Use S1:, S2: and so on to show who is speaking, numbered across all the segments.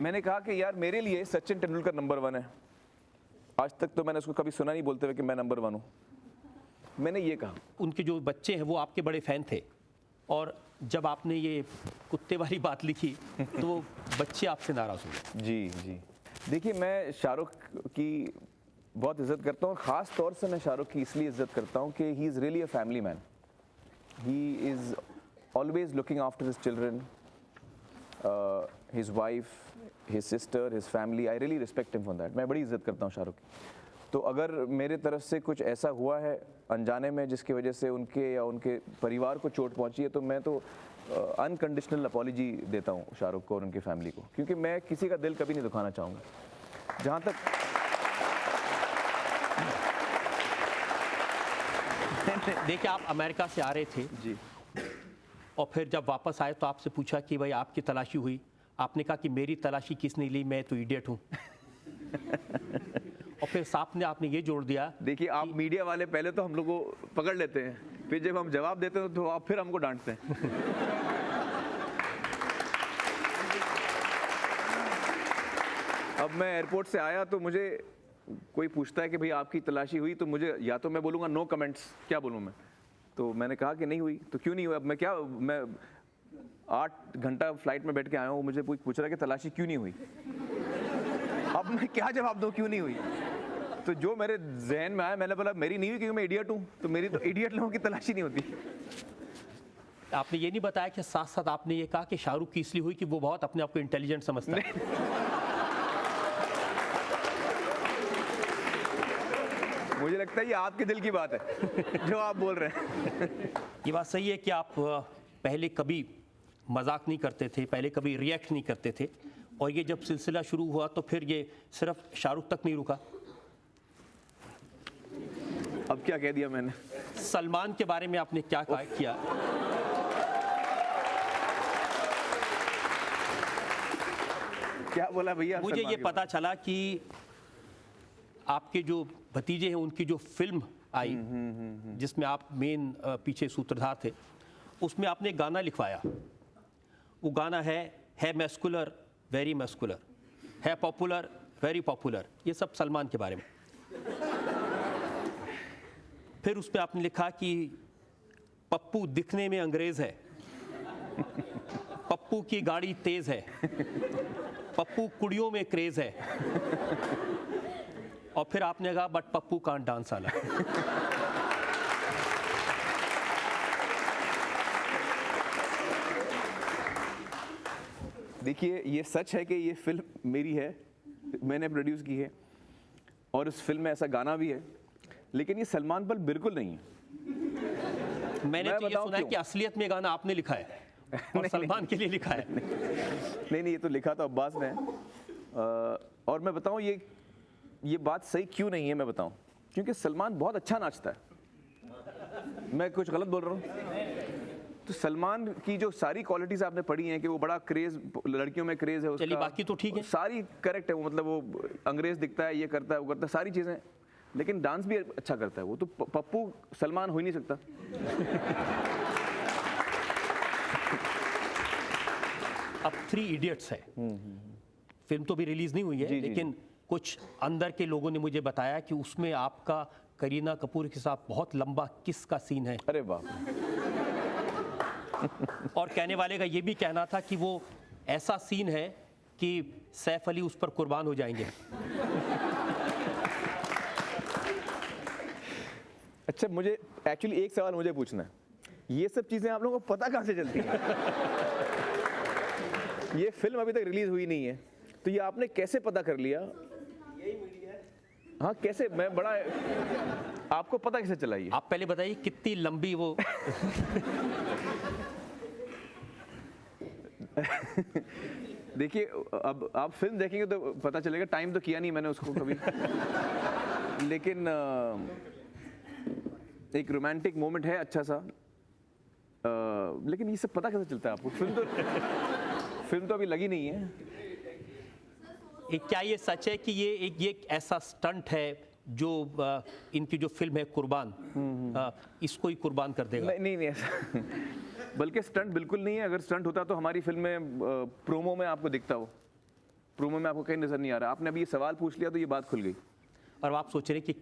S1: मैंने कहा कि यार मेरे लिए सचिन तेंदुलकर नंबर 1 है। आज तक तो मैंने उसको कभी सुना नहीं बोलते हुए कि मैं नंबर 1 हूँ। मैंने ये कहा।
S2: उनके जो बच्चे हैं वो आपके बड़े फ़ैन थे, और जब आपने ये कुत्ते वाली बात लिखी तो वो बच्चे आपसे नाराज़ हुए।
S1: जी जी, देखिए मैं शाहरुख की बहुत इज़्ज़त करता हूँ। ख़ास तौर से मैं शाहरुख की इसलिए इज़्ज़त करता हूँ कि he is really a family man. He is always looking after his children, his wife, his sister, his family. I really respect him for that. मैं बड़ी इज़्ज़त करता हूँ शाहरुख की। तो अगर मेरे तरफ से कुछ ऐसा हुआ है अनजाने में जिसकी वजह से उनके या उनके परिवार को चोट पहुंची है, तो मैं तो अनकंडीशनल अपॉलॉजी देता हूं शाहरुख को और उनकी फैमिली को, क्योंकि मैं किसी का दिल कभी नहीं दुखाना चाहूँगा। जहाँ तक
S2: देखिए, आप अमेरिका से आ रहे थे
S1: जी,
S2: और फिर जब वापस आए तो आपसे पूछा कि भाई आपकी तलाशी हुई। आपने कहा कि मेरी तलाशी किसने ली, मैं तो इडियट हूँ। और फिर साथ ने आपने ये जोड़ दिया।
S1: देखिए आप मीडिया वाले पहले तो हम लोग को पकड़ लेते हैं, फिर जब हम जवाब देते हैं तो आप फिर हमको डांटते हैं। अब मैं एयरपोर्ट से आया तो मुझे कोई पूछता है कि भाई आपकी तलाशी हुई, तो मुझे या तो मैं बोलूँगा नो कमेंट्स, क्या बोलूँ मैं। तो मैंने कहा कि नहीं हुई। तो क्यों नहीं हुई? अब मैं 8 घंटा फ्लाइट में बैठ के आया हूँ, मुझे पूछ रहा है कि तलाशी क्यों नहीं हुई। अब मैं क्या जवाब दूँ क्यों नहीं हुई। तो जो मेरे जहन में आया मैंने बोला मेरी नहीं हुई क्योंकि मैं इडियट हूँ, तो मेरी तो इडियट लोगों की तलाशी नहीं होती।
S2: आपने ये नहीं बताया कि साथ साथ आपने ये कहा कि शाहरुख की इसलिए हुई कि वो बहुत अपने आप को इंटेलिजेंट समझता है।
S1: मुझे लगता है ये आपके दिल की बात है जो आप बोल रहे हैं।
S2: ये बात सही है कि आप पहले कभी मजाक नहीं करते थे, पहले कभी रिएक्ट नहीं करते थे, और ये जब सिलसिला शुरू हुआ तो फिर ये सिर्फ शाहरुख तक नहीं रुका।
S1: अब क्या कह दिया मैंने?
S2: सलमान के बारे में आपने क्या किया?
S1: क्या बोला भैया?
S2: मुझे ये पता चला कि आपके जो भतीजे हैं उनकी जो फिल्म आई जिसमें आप मेन पीछे सूत्रधार थे, उसमें आपने गाना लिखवाया। वो गाना है मैस्कुलर, वेरी मैस्कुलर, है पॉपुलर, वेरी पॉपुलर। ये सब सलमान के बारे में। फिर उस पर आपने लिखा कि पप्पू दिखने में अंग्रेज है, पप्पू की गाड़ी तेज है, पप्पू कुड़ियों में क्रेज है, और फिर आपने कहा बट पप्पू कांट डांस आला।
S1: देखिए ये सच है कि ये फिल्म मेरी है, मैंने प्रोड्यूस की है, और उस फिल्म में ऐसा गाना भी है, लेकिन ये सलमान पर बिल्कुल नहीं है।
S2: मैंने तो ये सुना है कि असलियत में गाना आपने लिखा है और सलमान के लिए लिखा है।
S1: नहीं, ये तो लिखा तो अब्बास ने है। और मैं बताऊं ये बात सही क्यों नहीं है, मैं बताऊं, क्योंकि सलमान बहुत अच्छा नाचता है। मैं कुछ गलत बोल रहा हूं? तो सलमान की जो सारी क्वालिटीज आपने पढ़ी हैं कि वो बड़ा क्रेज, लड़कियों में क्रेज है उसका।
S2: चलिए बाकी तो ठीक है,
S1: सारी करेक्ट है। वो मतलब वो अंग्रेज दिखता है, ये करता है, वो करता है, सारी चीजें, लेकिन डांस भी अच्छा करता है। वो तो पप्पू सलमान हो ही नहीं सकता।
S2: अब 3 इडियट्स है, फिल्म तो भी रिलीज नहीं हुई है, लेकिन कुछ अंदर के लोगों ने मुझे बताया कि उसमें आपका करीना कपूर के साथ बहुत लंबा किस का सीन है।
S1: अरे बाप।
S2: और कहने वाले का ये भी कहना था कि वो ऐसा सीन है कि सैफ अली उस पर कुर्बान हो जाएंगे।
S1: अच्छा, मुझे एक्चुअली एक सवाल मुझे पूछना है, ये सब चीजें आप लोगों को पता कहाँ से चलती हैं? ये फिल्म अभी तक रिलीज हुई नहीं है, तो ये आपने कैसे पता कर लिया? यही मीडिया। हाँ, कैसे? मैं बड़ा, आपको पता कैसे चला ये?
S2: आप पहले बताइए कितनी लंबी वो।
S1: देखिए अब आप फिल्म देखेंगे तो पता चलेगा। टाइम तो किया नहीं मैंने उसको कभी, लेकिन एक रोमांटिक मोमेंट है अच्छा सा। लेकिन ये सब पता कैसे चलता है आपको? फिल्म तो अभी लगी नहीं है।
S2: क्या ये सच है कि ये एक ऐसा स्टंट है जो इनकी जो फिल्म है कुर्बान, इसको ही कुर्बान कर देगा?
S1: नहीं ऐसा बल्कि स्टंट बिल्कुल नहीं है। अगर स्टंट होता तो हमारी फिल्म में प्रोमो में आपको दिखता हो। प्रोमो में आपको कहीं नजर नहीं आ रहा। आपने अभी ये सवाल पूछ लिया तो ये बात खुल गई।
S2: और आप सोच रहे हैं कि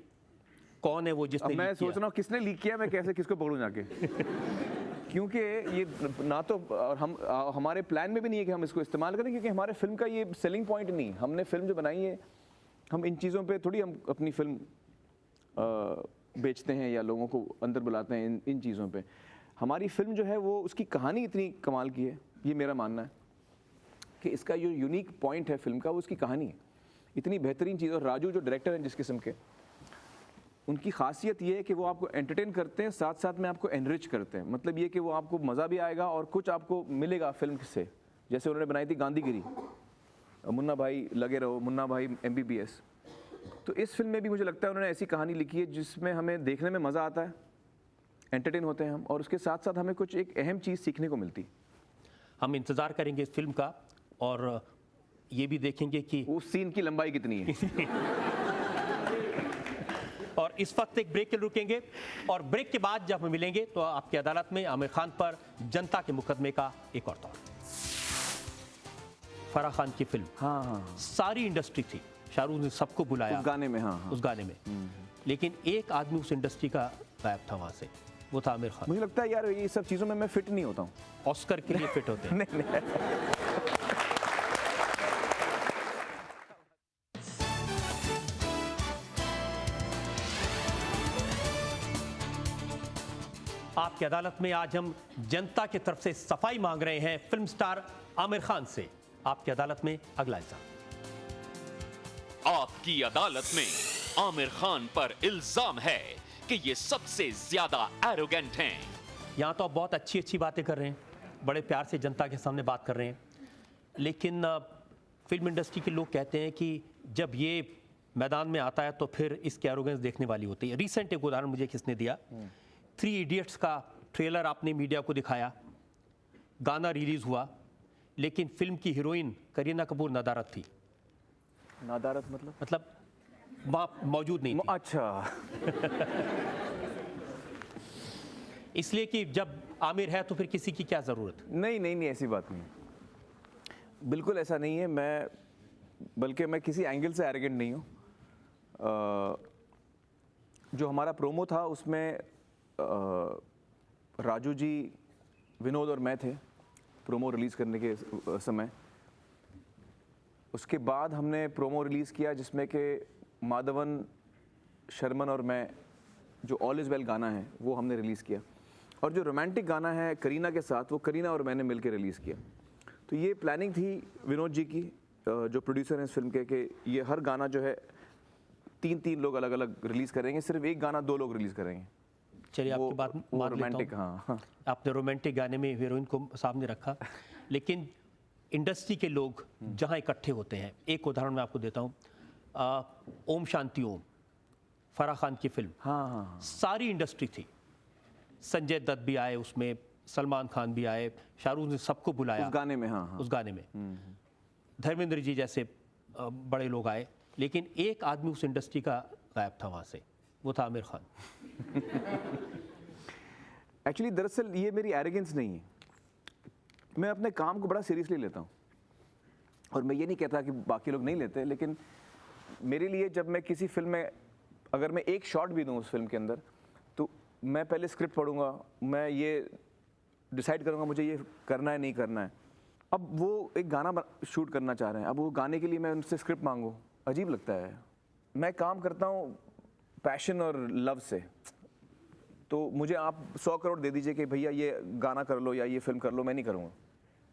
S2: कौन है वो
S1: अब
S2: जिसने
S1: मैं
S2: लीक
S1: सोच
S2: किया?
S1: रहा हूँ किसने लीक किया, मैं कैसे किसको पकड़ूं जाके। क्योंकि ये ना तो हम हमारे प्लान में भी नहीं है कि हम इसको इस्तेमाल करें, क्योंकि हमारे फिल्म का ये सेलिंग पॉइंट नहीं। हमने फिल्म जो बनाई है, हम इन चीज़ों पे थोड़ी हम अपनी फिल्म बेचते हैं या लोगों को अंदर बुलाते हैं इन चीज़ों पे। हमारी फिल्म जो है वो उसकी कहानी इतनी कमाल की है, ये मेरा मानना है कि इसका जो यूनिक पॉइंट है फिल्म का वो उसकी कहानी है। इतनी बेहतरीन चीज़। और राजू जो डायरेक्टर हैं जिस किस्म के, उनकी खासियत ये है कि वो आपको एंटरटेन करते हैं, साथ साथ में आपको एनरिच करते हैं। मतलब ये कि वो आपको मज़ा भी आएगा और कुछ आपको मिलेगा फिल्म से। जैसे उन्होंने बनाई थी गांधीगिरी, मुन्ना भाई लगे रहो, मुन्ना भाई MBBS। तो इस फिल्म में भी मुझे लगता है उन्होंने ऐसी कहानी लिखी है जिसमें हमें देखने में मज़ा आता है, एंटरटेन होते हैं हम, और उसके साथ साथ हमें कुछ एक अहम चीज़ सीखने को मिलती।
S2: हम इंतज़ार करेंगे इस फिल्म का और ये भी देखेंगे कि
S1: उस सीन की लंबाई कितनी है।
S2: और इस वक्त एक ब्रेक के लिए रुकेंगे और ब्रेक के बाद जब हम मिलेंगे तो आपकी अदालत में आमिर खान पर जनता के मुकदमे का एक और दौर। फराह खान की फिल्म,
S1: हाँ,
S2: सारी इंडस्ट्री थी, शाहरुख ने सबको बुलाया
S1: उस गाने में, हाँ।
S2: उस गाने में, लेकिन एक आदमी उस इंडस्ट्री का गायब था वहां से, वो था आमिर खान।
S1: मुझे लगता है यार ये सब चीज़ों में मैं फिट नहीं होता हूँ।
S2: ऑस्कर के लिए फिट होते हैं।
S1: नहीं।
S2: आपकी अदालत में आज हम जनता की तरफ से सफाई मांग रहे हैं फिल्म स्टार आमिर खान से। आपकी अदालत में अगला इल्जाम।
S3: आपकी अदालत में आमिर खान पर इल्जाम है कि ये सबसे ज्यादा एरोगेंट हैं।
S2: यहाँ तो आप बहुत अच्छी अच्छी बातें कर रहे हैं, बड़े प्यार से जनता के सामने बात कर रहे हैं, लेकिन फिल्म इंडस्ट्री के लोग कहते हैं कि जब ये मैदान में आता है तो फिर इसकी एरोगेंस देखने वाली होती है। रिसेंट एक उदाहरण मुझे किसने दिया, 3 इडियट्स का ट्रेलर आपने मीडिया को दिखाया, गाना रिलीज हुआ, लेकिन फिल्म की हीरोइन करीना कपूर नदारत थी।
S1: नादारत मतलब
S2: वहाँ मौजूद नहीं थी।
S1: अच्छा।
S2: इसलिए कि जब आमिर है तो फिर किसी की क्या ज़रूरत।
S1: नहीं, ऐसी बात नहीं, बिल्कुल ऐसा नहीं है। बल्कि मैं किसी एंगल से एरोगेंट नहीं हूँ। जो हमारा प्रोमो था उसमें राजू जी, विनोद और मैं थे प्रोमो रिलीज़ करने के समय। उसके बाद हमने प्रोमो रिलीज़ किया जिसमें कि माधवन, शर्मन और मैं, जो ऑल इज़ वेल गाना है वो हमने रिलीज़ किया, और जो रोमांटिक गाना है करीना के साथ वो करीना और मैंने मिलकर रिलीज़ किया। तो ये प्लानिंग थी विनोद जी की, जो प्रोड्यूसर हैं इस फिल्म के, कि ये हर गाना जो है 3 लोग अलग अलग रिलीज़ करेंगे, सिर्फ एक गाना 2 लोग रिलीज़ करेंगे।
S2: चलिए आपकी बात मान
S1: रोमांटिक,
S2: लेता हूं।
S1: हाँ।
S2: आपने रोमांटिक गाने में हीरोइन को सामने रखा, लेकिन इंडस्ट्री के लोग जहां इकट्ठे होते हैं, एक उदाहरण मैं आपको देता हूं, ओम शांति ओम, फराह खान की फिल्म,
S1: हाँ।
S2: सारी इंडस्ट्री थी, संजय दत्त भी आए उसमें, सलमान खान भी आए, शाहरुख ने सबको बुलाया
S1: उस गाने में, हाँ।
S2: उस गाने में, धर्मेंद्र जी जैसे बड़े लोग आए, लेकिन एक आदमी उस इंडस्ट्री का गायब था वहां से, वो था आमिर खान।
S1: एक्चुअली दरअसल ये मेरी एरोगेंस नहीं है, मैं अपने काम को बड़ा सीरियसली लेता हूँ, और मैं ये नहीं कहता कि बाकी लोग नहीं लेते, लेकिन मेरे लिए जब मैं किसी फिल्म में अगर मैं एक शॉट भी दूँ उस फिल्म के अंदर, तो मैं पहले स्क्रिप्ट पढ़ूंगा, मैं ये डिसाइड करूंगा मुझे ये करना है नहीं करना है। अब वो एक गाना शूट करना चाह रहे हैं, अब वो गाने के लिए मैं उनसे स्क्रिप्ट मांगूँ, अजीब लगता है। मैं काम करता हूँ पैशन और लव से, तो मुझे आप 100 करोड़ दे दीजिए कि भैया ये गाना कर लो या ये फिल्म कर लो, मैं नहीं करूँगा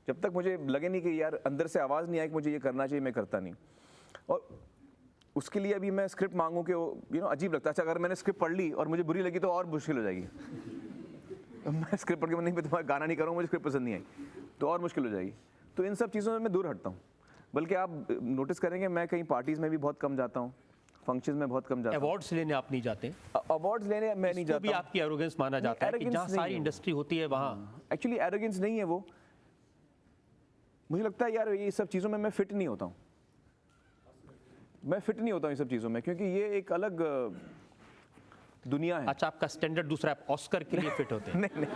S1: जब तक मुझे लगे नहीं कि यार अंदर से आवाज़ नहीं आए कि मुझे ये करना चाहिए, मैं करता नहीं। और उसके लिए अभी मैं स्क्रिप्ट मांगूँ कि अजीब लगता है। अच्छा, अगर मैंने स्क्रिप्ट पढ़ ली और मुझे बुरी लगी तो और मुश्किल हो जाएगी। मैं स्क्रिप्ट पढ़ के नहीं, मैं तुम्हारा गाना नहीं करूँगा, मुझे स्क्रिप्ट पसंद नहीं आई तो और मुश्किल हो जाएगी। तो इन सब चीज़ों में मैं दूर हटता हूँ। बल्कि आप नोटिस करेंगे मैं कहीं पार्टीज़ में भी बहुत कम जाता हूँ, फंक्शंस में बहुत कम जाता हूँ।
S2: अवार्ड्स लेने आप नहीं जाते?
S1: अवार्ड्स लेने मैं नहीं जाता।
S2: भी आपकी एरोगेंस माना जाता है कि जहाँ सारी इंडस्ट्री होती है वहाँ।
S1: एक्चुअली एरोगेंस नहीं है वो, मुझे लगता है यार ये सब चीज़ों में मैं फिट नहीं होता हूँ, मैं फिट नहीं होता हूँ इन सब चीज़ों में, क्योंकि ये एक अलग दुनिया है।
S2: अच्छा, आपका स्टैंडर्ड दूसरा है, ऑस्कर के लिए फिट होते हैं।
S1: नहीं